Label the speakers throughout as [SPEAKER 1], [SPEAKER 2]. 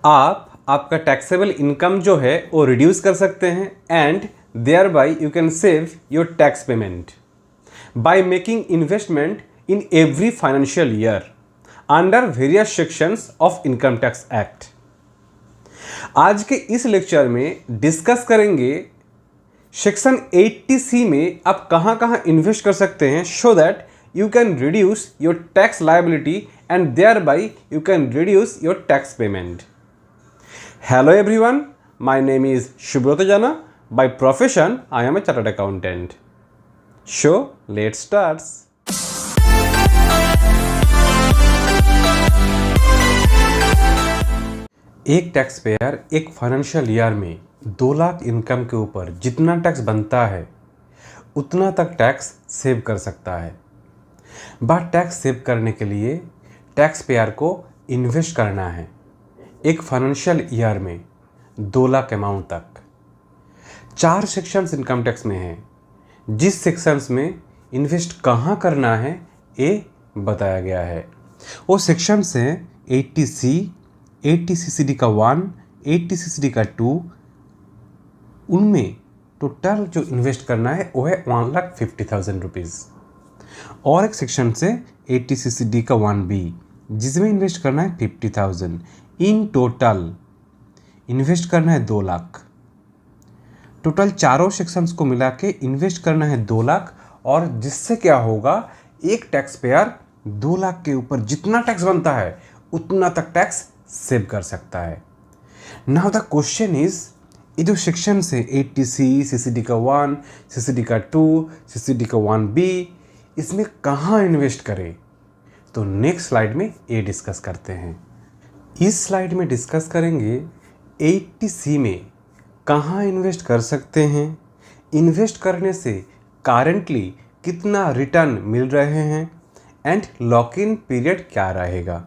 [SPEAKER 1] आप आपका taxable income जो है वो रिड्यूस कर सकते हैं and thereby you can save your tax payment by making investment in every financial year under various sections of income tax act. आज के इस लेक्चर में डिस्कस करेंगे सेक्शन 80C में आप कहां कहां इन्वेस्ट कर सकते हैं so that you can reduce your tax liability and thereby you can reduce your tax payment. Hello everyone, my name is Shubhrata Jana. By profession, I am a chartered accountant. So, let's start. एक tax payer एक financial year में 2 lakh income के ऊपर जितना tax बनता है उतना तक टैक्स सेव कर सकता है। बट टैक्स सेव करने के लिए टैक्स पेयर को इन्वेस्ट करना है एक फाइनेंशियल ईयर में 2 लाख अमाउंट तक। 4 सेक्शंस इनकम टैक्स में हैं, जिस सेक्शंस में इन्वेस्ट कहाँ करना है ये बताया गया है। वो सेक्शंस हैं 80C, 80CCD का 1, 80CCD का 2। उनमें टोटल जो इन्वेस्ट करना है वो है 1,50,000 रुपीज़। और एक सेक्शन से 80CCD का 1B जिसमें इन्वेस्ट करना है 50,000। इन टोटल इन्वेस्ट करना है 2 लाख। टोटल चारों सेक्शंस को मिला के इन्वेस्ट करना है 2 लाख, और जिससे क्या होगा एक टैक्स पेयर 2 लाख के ऊपर जितना टैक्स बनता है उतना तक टैक्स सेव कर सकता है। नाउ द क्वेश्चन इज, ये जो सेक्शन से 80C, CCD का 1, CCD का 2, CCD का 1B इसमें कहाँ इन्वेस्ट करें? तो नेक्स्ट स्लाइड में ये डिस्कस करते हैं। इस स्लाइड में डिस्कस करेंगे 80C में कहाँ इन्वेस्ट कर सकते हैं, इन्वेस्ट करने से करेंटली कितना रिटर्न मिल रहे हैं एंड लॉक इन पीरियड क्या रहेगा।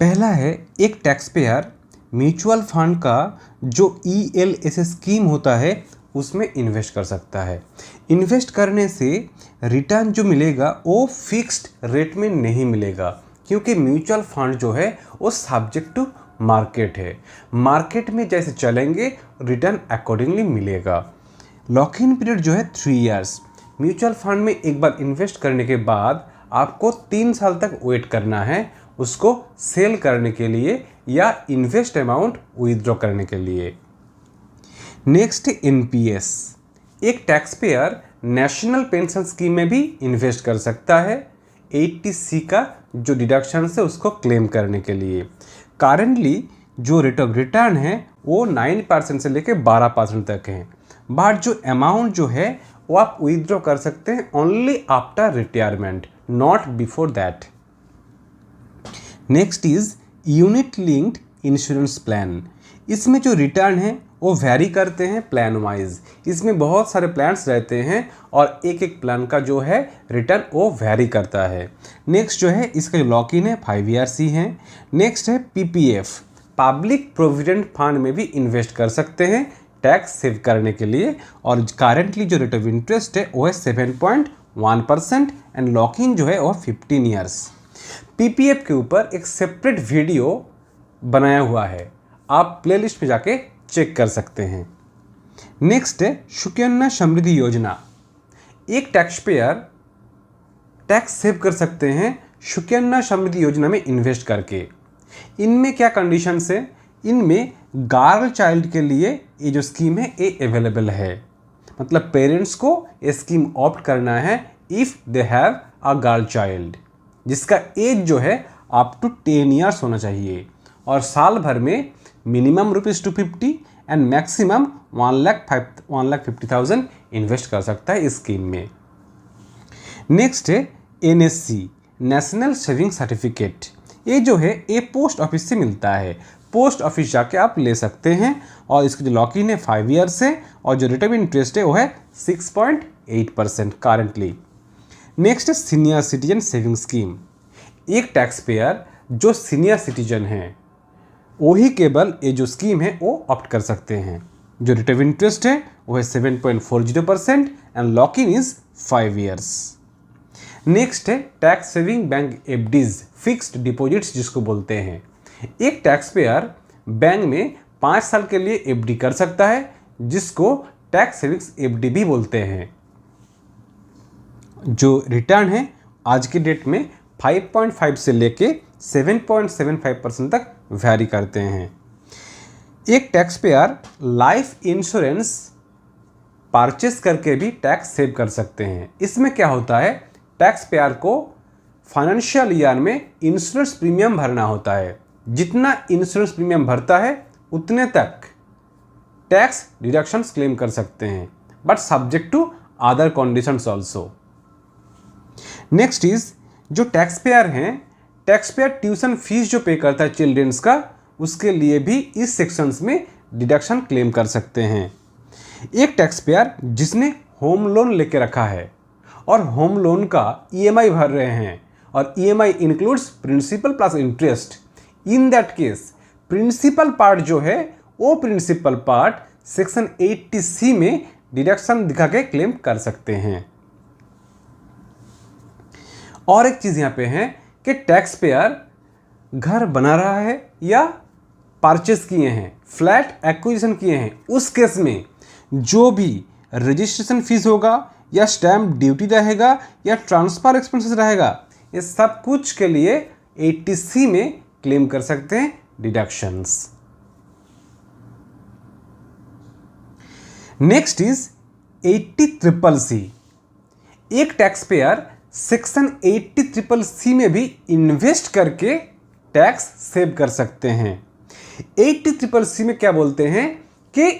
[SPEAKER 1] पहला है एक टैक्स पेयर म्यूचुअल फंड का जो ELSS स्कीम होता है उसमें इन्वेस्ट कर सकता है। इन्वेस्ट करने से रिटर्न जो मिलेगा वो फिक्स्ड रेट में नहीं मिलेगा, क्योंकि म्यूचुअल फंड जो है वो सब्जेक्ट टू मार्केट है। मार्केट में जैसे चलेंगे रिटर्न अकॉर्डिंगली मिलेगा। लॉक इन पीरियड जो है 3 इयर्स। म्यूचुअल फंड में एक बार इन्वेस्ट करने के बाद आपको 3 साल तक वेट करना है उसको सेल करने के लिए या इन्वेस्ट अमाउंट विथड्रॉ करने के लिए। नेक्स्ट NPS, एक tax payer national pension scheme में भी इन्वेस्ट कर सकता है 80C का जो डिडक्शन है उसको क्लेम करने के लिए। करेंटली जो रेट ऑफ रिटर्न है वो 9% से लेकर 12% तक है, बट जो अमाउंट जो है वो आप विथड्रॉ कर सकते हैं only after retirement, not before that. Next is unit linked insurance plan. इसमें जो रिटर्न है वो वैरी करते हैं प्लान वाइज। इसमें बहुत सारे प्लान्स रहते हैं और एक एक प्लान का जो है रिटर्न वो वैरी करता है। नेक्स्ट जो है इसका जो लॉक इन है 5 ईयर्स ही है। नेक्स्ट है PPF, पब्लिक प्रोविडेंट फंड में भी इन्वेस्ट कर सकते हैं टैक्स सेव करने के लिए, और करेंटली जो रेट ऑफ इंटरेस्ट है वो है 7.1% एंड लॉक इन जो है वो 15 ईयर्स। PPF के ऊपर एक सेपरेट वीडियो बनाया हुआ है, आप प्लेलिस्ट में जाके चेक कर सकते हैं। नेक्स्ट है सुकन्या समृद्धि योजना। एक टैक्स पेयर टैक्स सेव कर सकते हैं सुकन्या समृद्धि योजना में इन्वेस्ट करके। इनमें क्या कंडीशंस है, इनमें गर्ल चाइल्ड के लिए ये जो स्कीम है ये अवेलेबल है, मतलब पेरेंट्स को ये स्कीम ऑप्ट करना है if they have a girl child, जिसका एज जो है अप टू 10 ईयर्स होना चाहिए, और साल भर में मिनिमम ₹250 एंड मैक्सिमम 1,50,000 इन्वेस्ट कर सकता है इस स्कीम में। नेक्स्ट है NSC, नेशनल सेविंग सर्टिफिकेट। ये जो है ये पोस्ट ऑफिस से मिलता है, पोस्ट ऑफिस जाके आप ले सकते हैं, और इसका जो लॉक इन है 5 ईयर्स है, और जो रेट ऑफ इंटरेस्ट है वो है 6.8% करेंटली। नेक्स्ट है सीनियर सिटीजन सेविंग स्कीम। एक टैक्स पेयर जो सीनियर सिटीजन हैं वही केवल ये जो स्कीम है वो ऑप्ट कर सकते हैं। जो रेट ऑफ इंटरेस्ट है वो है 7.40% and lock in is 5 years. Next है tax saving bank FDs, fixed deposits जिसको बोलते हैं। एक टैक्स पेयर बैंक में 5 साल के लिए एफडी कर सकता है, जिसको टैक्स सेविंग्स एफडी भी बोलते हैं। जो रिटर्न है आज की डेट में 5.5 से लेके 7.75% तक वैरी करते हैं। एक tax payer life insurance purchase करके भी टैक्स सेव कर सकते हैं। इसमें क्या होता है, टैक्स पेयर को फाइनेंशियल ईयर में इंश्योरेंस प्रीमियम भरना होता है। जितना इंश्योरेंस प्रीमियम भरता है उतने तक टैक्स डिडक्शंस क्लेम कर सकते हैं, but subject to other conditions also. Next is जो टैक्स पेयर हैं, टैक्स पेयर ट्यूशन फीस जो पे करता है चिल्ड्रंस का, उसके लिए भी इस सेक्शंस में डिडक्शन क्लेम कर सकते हैं। एक टैक्स पेयर जिसने होम लोन लेके रखा है और होम लोन का ईएमआई भर रहे हैं और EMI includes principal plus interest, in that case principal part जो है वो प्रिंसिपल पार्ट सेक्शन 80C में डिडक्शन दिखा के क्लेम कर सकते हैं। और एक चीज यहां पे है कि टैक्स पेयर घर बना रहा है या परचेस किए हैं, फ्लैट एक्विजिशन किए हैं, उस केस में जो भी रजिस्ट्रेशन फीस होगा या स्टैम्प ड्यूटी रहेगा या ट्रांसफर एक्सपेंसेस रहेगा, ये सब कुछ के लिए 80C में क्लेम कर सकते हैं डिडक्शंस। Next is 80CCC। एक टैक्स पेयर सेक्शन 80CCC में भी इन्वेस्ट करके टैक्स सेव कर सकते हैं। 80CCC में क्या बोलते हैं कि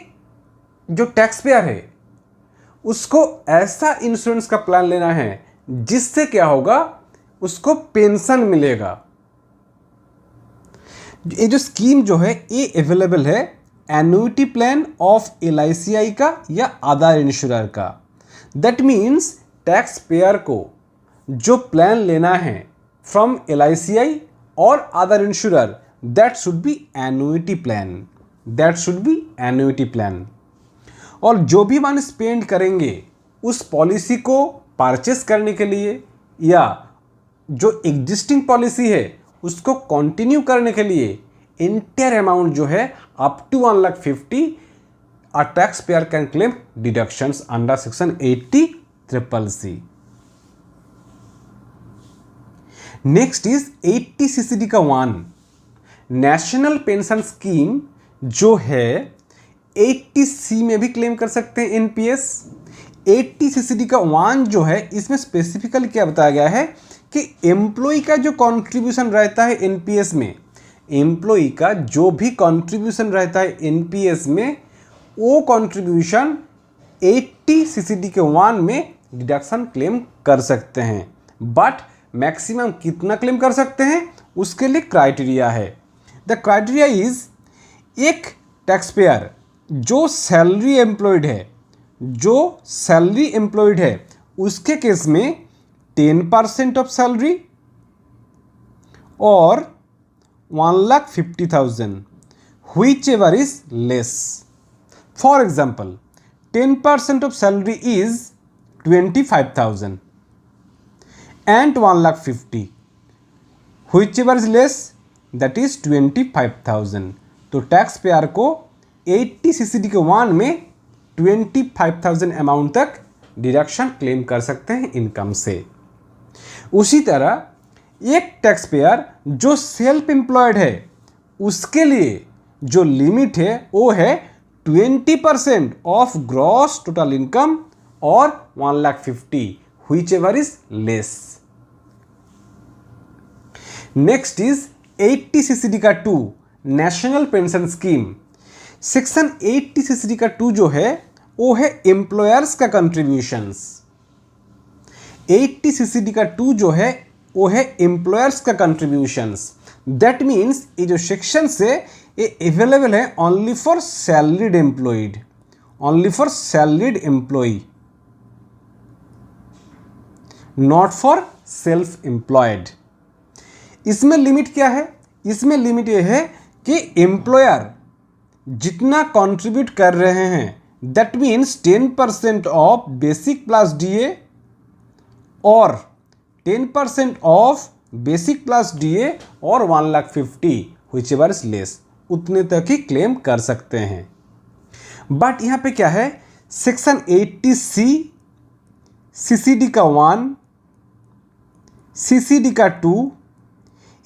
[SPEAKER 1] जो टैक्स पेयर है उसको ऐसा इंश्योरेंस का प्लान लेना है जिससे क्या होगा, उसको पेंशन मिलेगा। ये जो स्कीम जो है ये अवेलेबल है एन्युटी प्लान ऑफ LICI का या अदर इंश्योरर का। दैट मीन्स टैक्स पेयर को जो प्लान लेना है फ्रॉम LICI और other insurer, that should be annuity plan, that should be annuity plan. और जो भी मनी स्पेंड करेंगे उस पॉलिसी को परचेस करने के लिए या जो एग्जिस्टिंग पॉलिसी है उसको कंटिन्यू करने के लिए एंटायर अमाउंट जो है up to 1,50,000 a tax payer can claim deductions under section 80CCC। Next is 80CCD का 1 नेशनल पेंशन स्कीम जो है 80C में भी क्लेम कर सकते हैं NPS। 80CCD का 1 जो है इसमें स्पेसिफिकली क्या बताया गया है कि एम्प्लॉय का जो कंट्रीब्यूशन रहता है NPS में, एम्प्लॉय का जो भी कंट्रीब्यूशन रहता है NPS में, वो कंट्रीब्यूशन 80CCD के 1 में डिडक्शन क्लेम कर सकते हैं। बट मैक्सिमम कितना क्लेम कर सकते हैं उसके लिए क्राइटेरिया है। द क्राइटेरिया इज एक टैक्स पेयर जो सैलरी एम्प्लॉयड है, जो सैलरी एम्प्लॉयड है उसके केस में 10% ऑफ सैलरी और 1,50,000 which ever is less. For example, 10% of salary is 25,000 and 1,50,000 whichever is less that is 25,000। तो टैक्स पेयर को 80CCD के 1 में 25,000 अमाउंट तक डिडक्शन क्लेम कर सकते हैं इनकम से। उसी तरह एक टैक्स पेयर जो सेल्फ एम्प्लॉयड है उसके लिए जो लिमिट है वो है 20% ऑफ ग्रॉस टोटल इनकम और 1,50,000 whichever is less। Next is 80CCD का 2 national pension scheme. Section 80CCD का 2 जो है वो है एम्प्लॉयर्स का कंट्रीब्यूशंस। 80CCD का 2 जो है वो है एम्प्लॉयर्स का कंट्रीब्यूशंस। दैट मीन्स ये जो सेक्शन से ये अवेलेबल है only for salaried employed, only for salaried employ, not for self employed. इसमें लिमिट क्या है? इसमें लिमिट ये है कि एम्प्लॉयर जितना कंट्रीब्यूट कर रहे हैं that means 10% of basic plus DA और 10% ऑफ बेसिक प्लस DA और 1,50,000 whichever is less। उतने तक ही क्लेम कर सकते हैं। बट यहाँ पे क्या है, सेक्शन 80C CCD का 1, CCD का 2,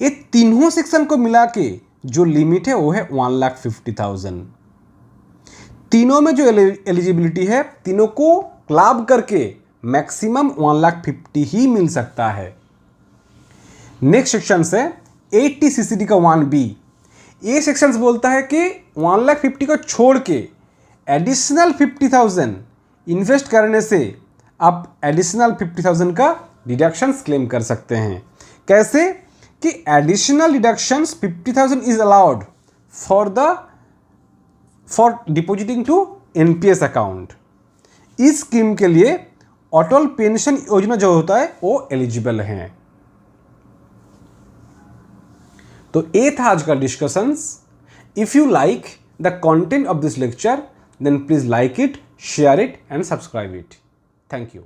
[SPEAKER 1] ये तीनों सेक्शन को मिला के जो लिमिट है वो है 1,50,000। तीनों में जो एलिजिबिलिटी है, तीनों को क्लब करके मैक्सिमम 1,50,000 ही मिल सकता है। नेक्स्ट सेक्शन है 80 CCD का 1B। ये सेक्शन बोलता है कि 1,50,000 को छोड़ के एडिशनल 50,000 इन्वेस्ट करने से आप एडिशनल 50,000 का डिडक्शंस क्लेम कर सकते हैं। कैसे कि additional deductions 50,000 is allowed for depositing to NPS account. इस स्कीम के लिए अटल पेंशन योजना जो होता है वो एलिजिबल है। तो ये था आज का discussions. If you like the content of this lecture then please like it, share it and subscribe it. Thank you.